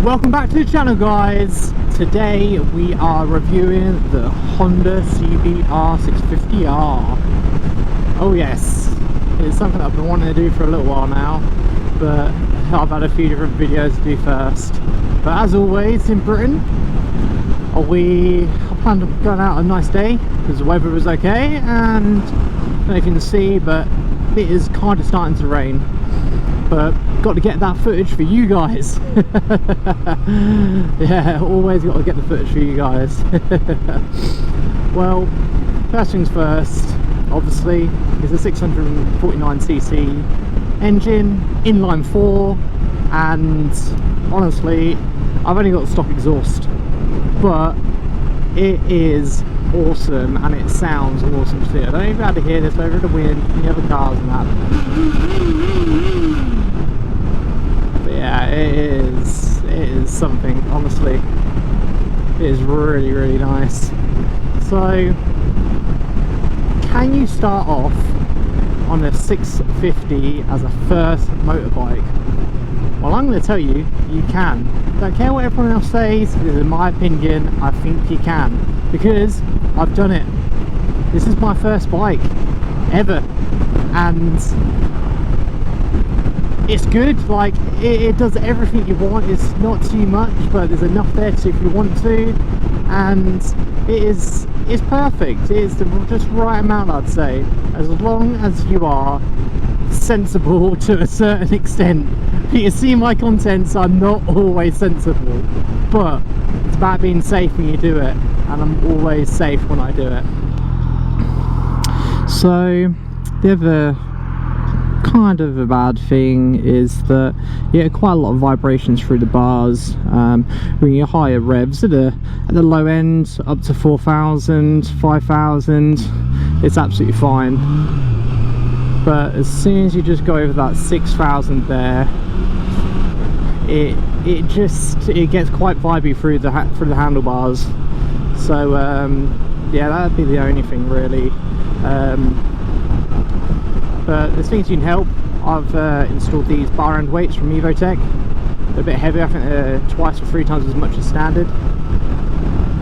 Welcome back to the channel, guys. Today we are reviewing the Honda CBR650r. Oh yes, it's something I've been wanting to do for a little while now, but I've had a few different videos to do first. But as always in Britain, I planned on going out on a nice day because the weather was okay, and I don't know if you can see, but it is kind of starting to rain. But got to get that footage for you guys. Yeah, always got to get the footage for you guys. Well, first things first, obviously, is a 649cc engine, inline 4, and honestly, I've only got stock exhaust, but it is awesome and it sounds awesome too. I don't even have to hear this over the wind and the other cars and that. But yeah, it is something, honestly. It is really, really nice. So, can you start off on a 650 as a first motorbike? Well, I'm going to tell you, you can. Don't care what everyone else says, because in my opinion, I think you can. Because I've done it. This is my first bike ever, and it's good. Like, it does everything you want. It's not too much, but there's enough there to if you want to, and it's perfect. It's the just right amount, I'd say, as long as you are sensible to a certain extent. You see, my contents are not always sensible, but it's about being safe when you do it, and I'm always safe when I do it. So the other kind of a bad thing is that you get quite a lot of vibrations through the bars when you're higher revs. At the low end, up to 4,000, 5,000, it's absolutely fine. But as soon as you just go over that 6,000 there, it gets quite vibey through the handlebars. So yeah, that'd be the only thing really. But there's things you can help. I've installed these bar end weights from exo-tech. They're a bit heavy. I think they're twice or 3 times as much as standard,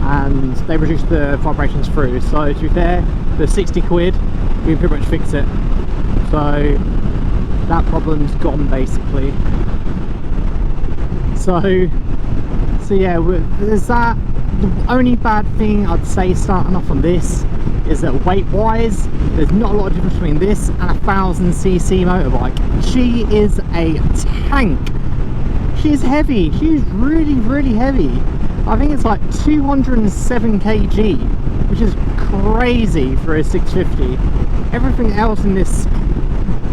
and they reduce the vibrations through. So to be fair, for 60 quid we can pretty much fix it. So that problem's gone basically. So yeah, there's that. The only bad thing I'd say starting off on this is that weight wise, there's not a lot of difference between this and a 1000cc motorbike. She is a tank. She is heavy. She's really, really heavy. I think it's like 207 kg, which is crazy for a 650. Everything else in this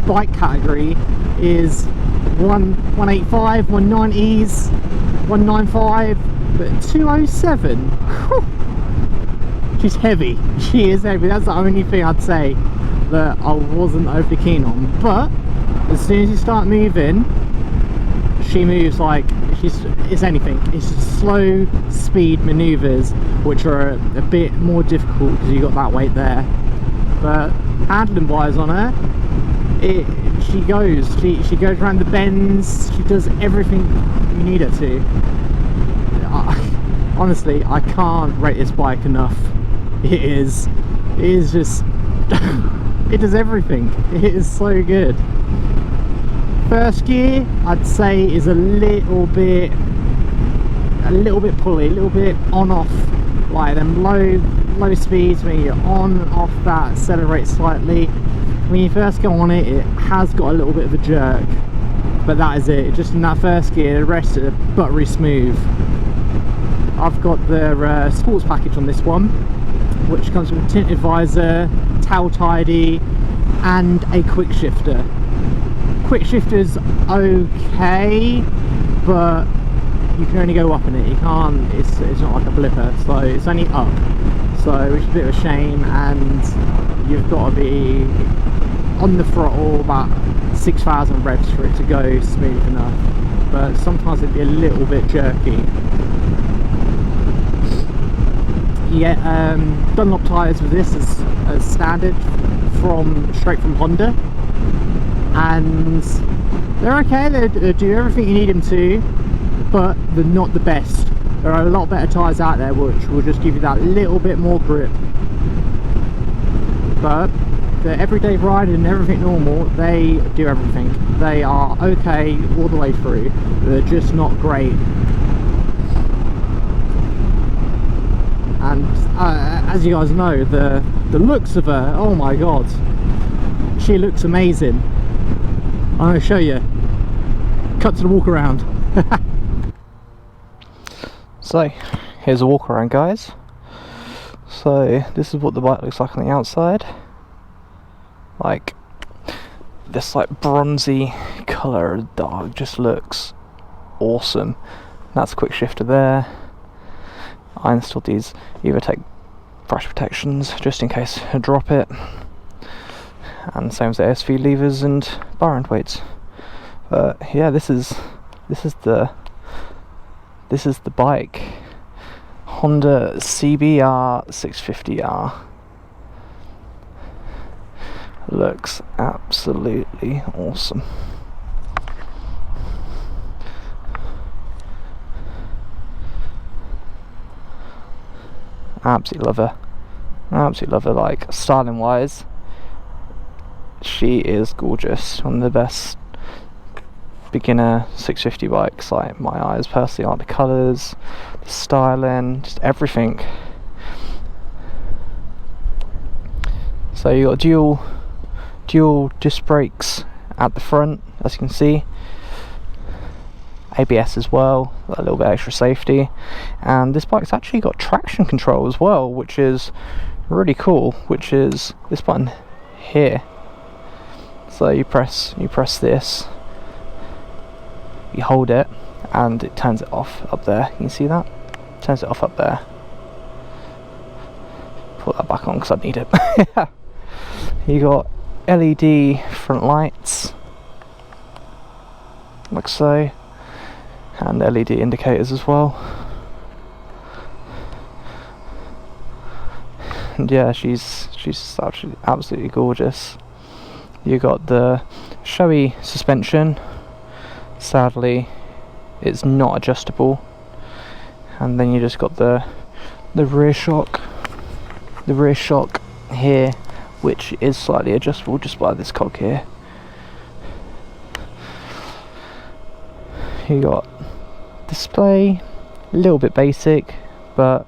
bike category is 185, 190s, 195, but 207. Whew. She's heavy. She is heavy. That's the only thing I'd say that I wasn't overly keen on. But as soon as you start moving, she moves like it's anything. It's just slow speed maneuvers, which are a bit more difficult because you got that weight there. But handling wise on her, she goes around the bends. She does everything you need her to. Honestly, I can't rate this bike enough. It is just it does everything. It is so good. First gear, I'd say, is a little bit pulley, a little bit on off, like them low speeds when you're on and off that accelerate slightly. When you first go on it, it has got a little bit of a jerk, but that is it. Just in that first gear, the rest is buttery smooth. I've got the sports package on this one, which comes with a tinted visor, tail tidy, and a quick shifter. Quick shifter's okay, but you can only go up in it. You can't. It's not like a blipper, so it's only up. So which is a bit of a shame, and you've got to be on the throttle about 6,000 revs for it to go smooth enough. But sometimes it'd be a little bit jerky. You get Dunlop tyres with this as standard straight from Honda, and they're okay. They do everything you need them to. but they're not the best. There are a lot better tyres out there which will just give you that little bit more grip. But the everyday riding and everything normal, they do everything. They are okay all the way through. They're just not great. And as you guys know, the looks of her, oh my god, she looks amazing. I'm going to show you. Cut to the walk around. So here's a walk around, guys. So this is what the bike looks like on the outside. Like this like bronzy colour of the dog just looks awesome. That's a quick shifter there. I installed these exo-tech brush protections just in case I drop it, and same as the ASV levers and bar end weights. But yeah, this is the bike, Honda CBR650r. Looks absolutely awesome. Absolutely love her. Absolutely love her. Like, styling wise, she is gorgeous. One of the best beginner 650 bikes, like my eyes personally, like the colours, the styling, just everything. So you got dual disc brakes at the front, as you can see. ABS as well, a little bit extra safety, and this bike's actually got traction control as well, which is really cool, which is this button here. So you press this, you hold it, and it turns it off up there. Can you see that? Turns it off up there. Put that back on because I need it. You got LED front lights, like so, and LED indicators as well. And yeah, she's absolutely gorgeous. You got the showy suspension. Sadly, it's not adjustable. And then you just got the rear shock. The rear shock here, which is slightly adjustable just by this cog here. You got display, a little bit basic, but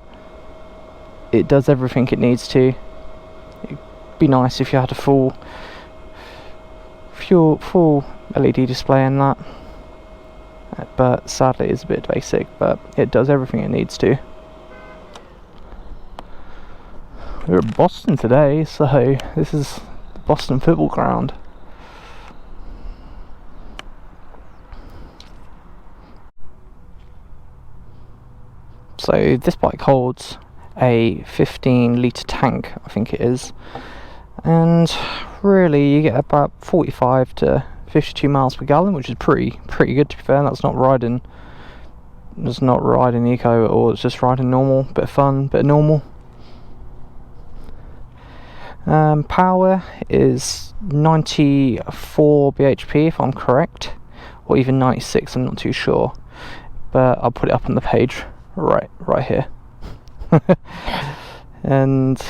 it does everything it needs to. It'd be nice if you had a full LED display in that, but sadly it's a bit basic, but it does everything it needs to. We're in Boston today, so this is the Boston football ground. So this bike holds a 15-litre tank, I think it is, and really you get about 45 to 52 miles per gallon, which is pretty good, to be fair. That's not riding eco, or it's just riding normal, bit of fun, bit of normal. Power is 94 bhp if I'm correct, or even 96, I'm not too sure, but I'll put it up on the page right here. and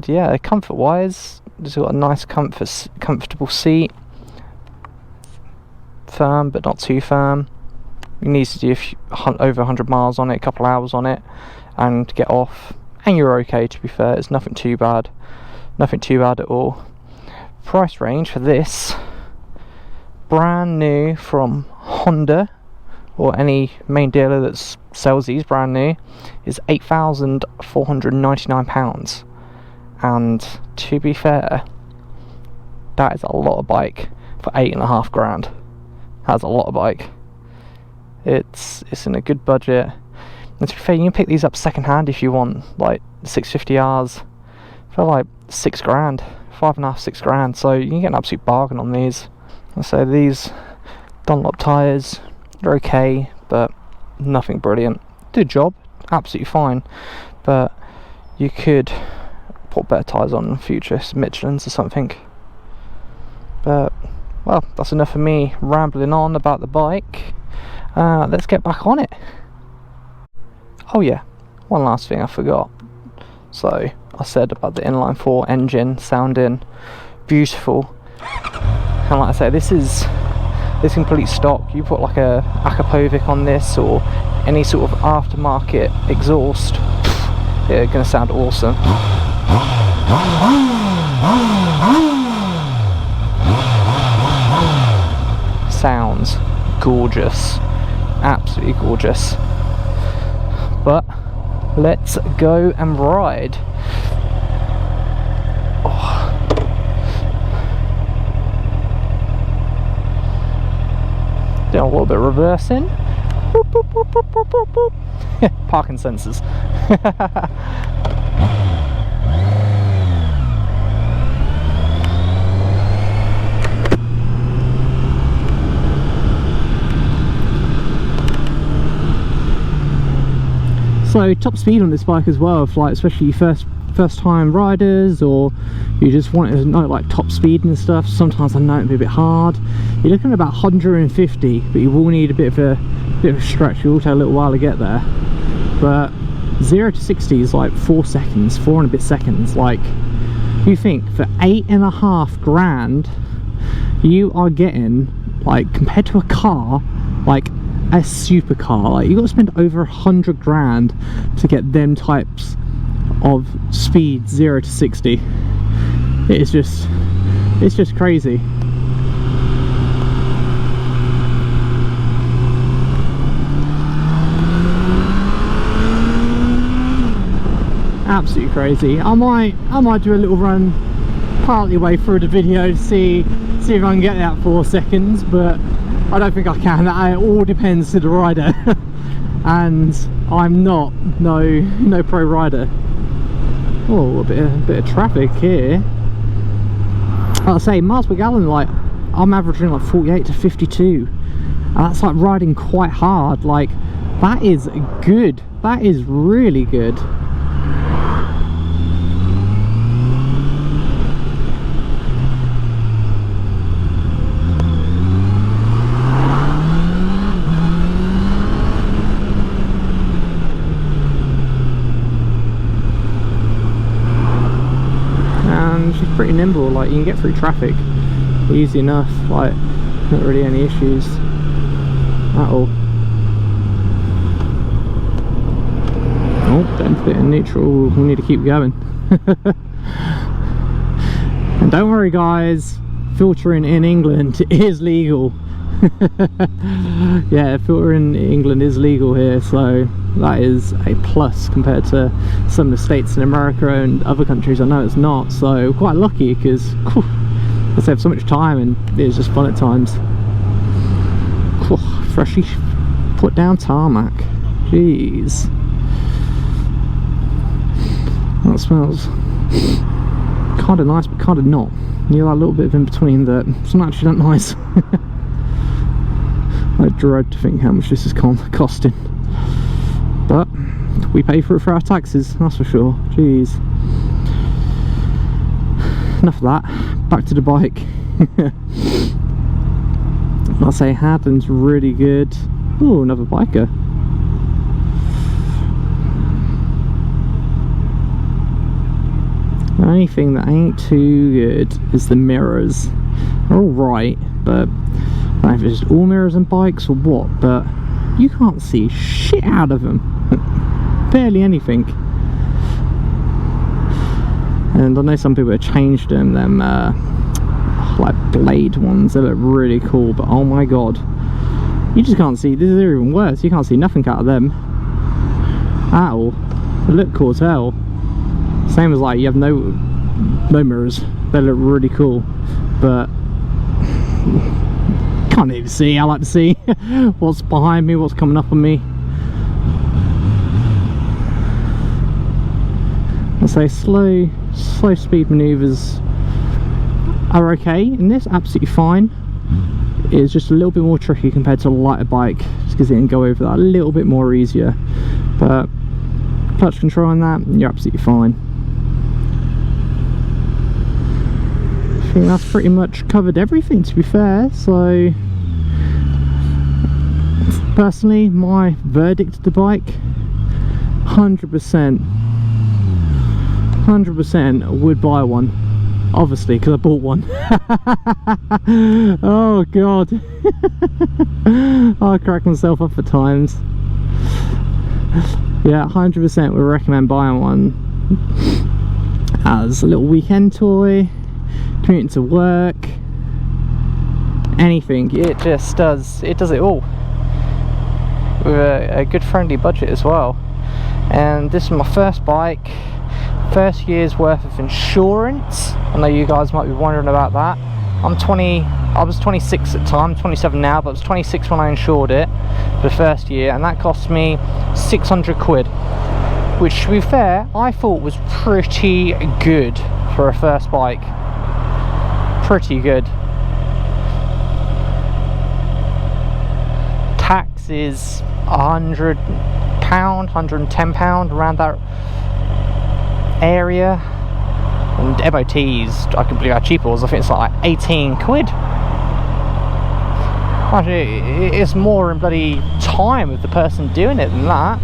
yeah, comfort wise, it's got a nice comfortable seat, firm but not too firm. You need to do over 100 miles on it, a couple of hours on it, and get off, and you're okay, to be fair. It's nothing too bad at all. Price range for this, brand new from Honda or any main dealer that sells these brand new, is £8,499. And to be fair, that is a lot of bike for £8,500. That's a lot of bike. It's in a good budget. And to be fair, you can pick these up second hand if you want, like 650Rs for like £6,000, 5.5, £6,000. So you can get an absolute bargain on these. And so these Dunlop tyres, they're okay, but nothing brilliant. Do the job, absolutely fine, but you could put better tyres on in the future, Michelin's or something. But well, that's enough of me rambling on about the bike. let's get back on it. Oh yeah, one last thing I forgot. So I said about the inline-4 engine sounding beautiful, and like I say, this is complete stock. You put like a Akapovic on this or any sort of aftermarket exhaust, it's gonna sound awesome. Sounds gorgeous, absolutely gorgeous. But let's go and ride. Oh. Doing a little bit of reversing. Boop, boop, boop, boop, boop, boop, boop. Parking sensors. So top speed on this bike as well, if like especially first time riders, or you just want to know like top speed and stuff. Sometimes I know it'd be a bit hard. You're looking at about 150, but you will need a bit of a stretch. It will take a little while to get there. But 0 to 60 is like 4 seconds, 4 and a bit seconds. Like, you think for 8.5 grand, you are getting, like, compared to a car, like a supercar, like you got to spend over 100 grand to get them types of speed 0 to 60. It's just crazy. Absolutely crazy. I might do a little run partly way through the video to see if I can get that 4 seconds, but I don't think I can. It all depends to the rider. And I'm not no pro rider. Oh, a bit of traffic here. Like I say, miles per gallon, like I'm averaging like 48 to 52, and that's like riding quite hard. Like, that is good. That is really good. She's pretty nimble, like you can get through traffic easy enough, like not really any issues at all. Oh, don't put it in neutral, we need to keep going. And don't worry guys, filtering in England is legal. Yeah, filtering in England is legal here, so that is a plus compared to some of the states in America and other countries. I know it's not, so quite lucky, because I save so much time and it's just fun at times. Freshly put down tarmac, jeez, that smells kind of nice but kind of not. You know, a little bit of in between that. It's not actually that nice. I dread to think how much this is costing, but we pay for it for our taxes, that's for sure. Jeez. Enough of that, back to the bike. I'll say Haddon's really good. Oh, another biker. The only thing that ain't too good is the mirrors. They're alright, but I don't know if it's just all mirrors and bikes or what, but you can't see shit out of them. Barely anything. And I know some people have changed them like blade ones. They look really cool, but oh my god, you just can't see. This is even worse, you can't see nothing out of them at all. They look cool as hell. Same as like you have no mirrors. They look really cool, but can't even see. I like to see what's behind me, what's coming up on me. I say slow speed maneuvers are okay in this, absolutely fine. It's just a little bit more tricky compared to a lighter bike, just because it can go over that a little bit more easier. But clutch control on that, you're absolutely fine. I think that's pretty much covered everything, to be fair. So Personally, my verdict of the bike, 100% would buy one, obviously, because I bought one. Oh god. I crack myself up at times. Yeah, 100% would recommend buying one as a little weekend toy, commuting to work, anything. It just does it all with a good friendly budget as well. And this is my first bike, first year's worth of insurance. I know you guys might be wondering about that. I was 26 at the time, 27 now, but I was 26 when I insured it for the first year, and that cost me 600 quid, which, to be fair, I thought was pretty good for a first bike. Pretty good. Tax is £100, £110, around that area. And MOTs, I can believe how cheap it was. I think it's like 18 quid. Actually, it's more in bloody time of the person doing it than that.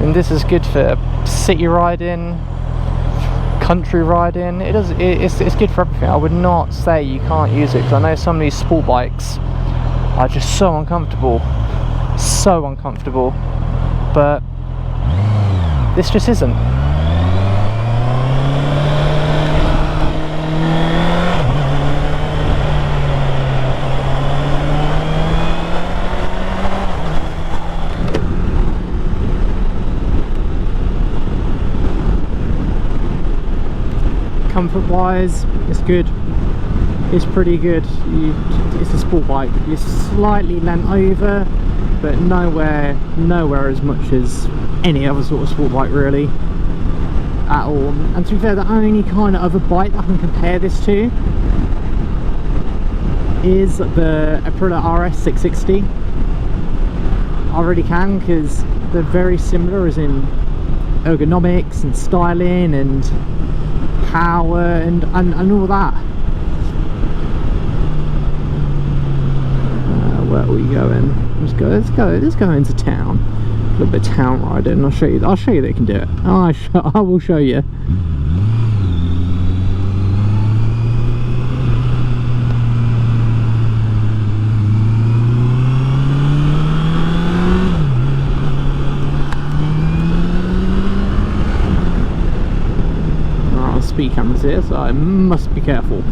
And this is good for city riding, country riding. It's good for everything. I would not say you can't use it, because I know some of these sport bikes are just so uncomfortable, but this just isn't. Comfort wise, it's good. It's pretty good. It's a sport bike. You're slightly leant over, but nowhere as much as any other sort of sport bike really at all. And to be fair, the only kind of other bike I can compare this to is the Aprilia RS660. I really can, because they're very similar as in ergonomics and styling and power and all that. Where are we going? Let's go into town. A little bit of town riding. I'll show you that you can do it. I will show you. There are speed cameras here, so I must be careful.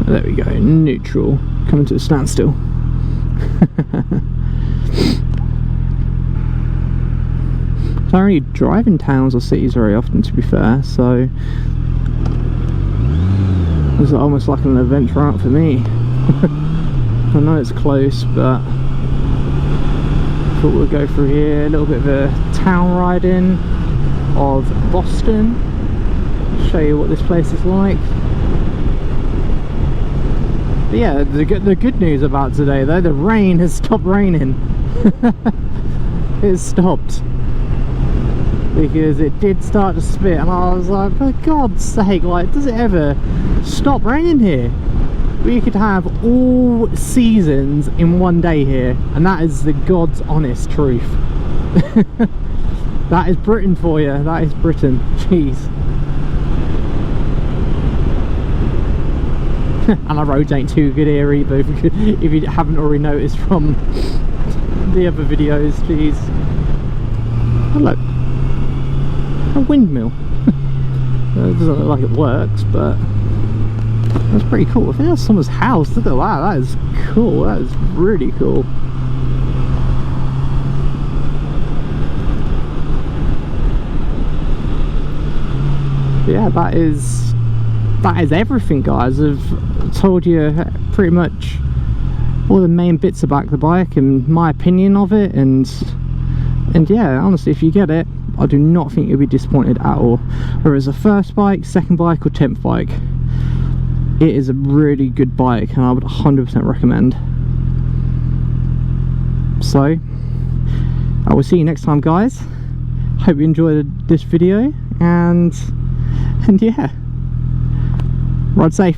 There we go, neutral, coming to a standstill. I don't really drive in towns or cities very often, to be fair, so it's almost like an adventure out for me. I know it's close, but I thought we'll go through here, a little bit of a town riding of Boston, show you what this place is like. But yeah, the good news about today though, the rain has stopped raining. It's stopped, because it did start to spit, and I was like, for God's sake, like, does it ever stop raining here? We could have all seasons in one day here, and that is the God's honest truth. That is Britain for you. That is Britain. Jeez. And our roads ain't too good here either, if you haven't already noticed from the other videos. Jeez. Oh look, a windmill. It doesn't look like it works, but that's pretty cool. I think that's someone's house. Look at that, that is cool. That is really cool. Yeah, that is everything, guys. I've told you pretty much all the main bits about the bike and my opinion of it, and yeah, honestly, if you get it, I do not think you'll be disappointed at all. Whether it's a first bike, second bike, or 10th bike, it is a really good bike, and I would 100% recommend. So I will see you next time, guys. Hope you enjoyed this video, and yeah, ride safe.